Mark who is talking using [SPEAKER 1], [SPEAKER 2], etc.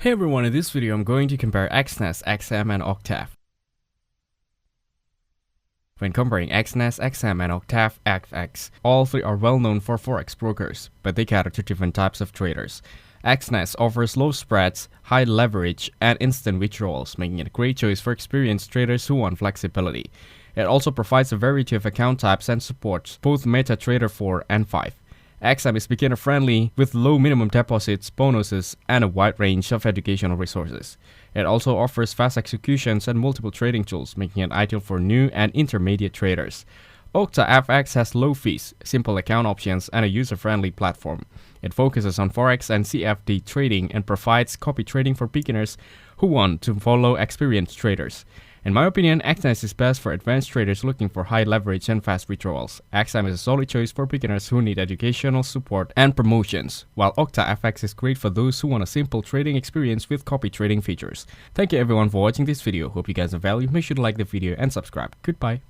[SPEAKER 1] Hey everyone, in this video I'm going to compare Exness, XM and Octa. When comparing Exness, XM and OctaFX, all three are well known for Forex brokers, but they cater to different types of traders. Exness offers low spreads, high leverage, and instant withdrawals, making it a great choice for experienced traders who want flexibility. It also provides a variety of account types and supports both MetaTrader 4 and 5. XM is beginner-friendly with low minimum deposits, bonuses, and a wide range of educational resources. It also offers fast executions and multiple trading tools, making it ideal for new and intermediate traders. OctaFX has low fees, simple account options, and a user-friendly platform. It focuses on Forex and CFD trading and provides copy trading for beginners who want to follow experienced traders. In my opinion, Exness is best for advanced traders looking for high leverage and fast withdrawals. XM is a solid choice for beginners who need educational support and promotions, while OctaFX is great for those who want a simple trading experience with copy trading features. Thank you everyone for watching this video. Hope you guys have value. Make sure to like the video and subscribe. Goodbye.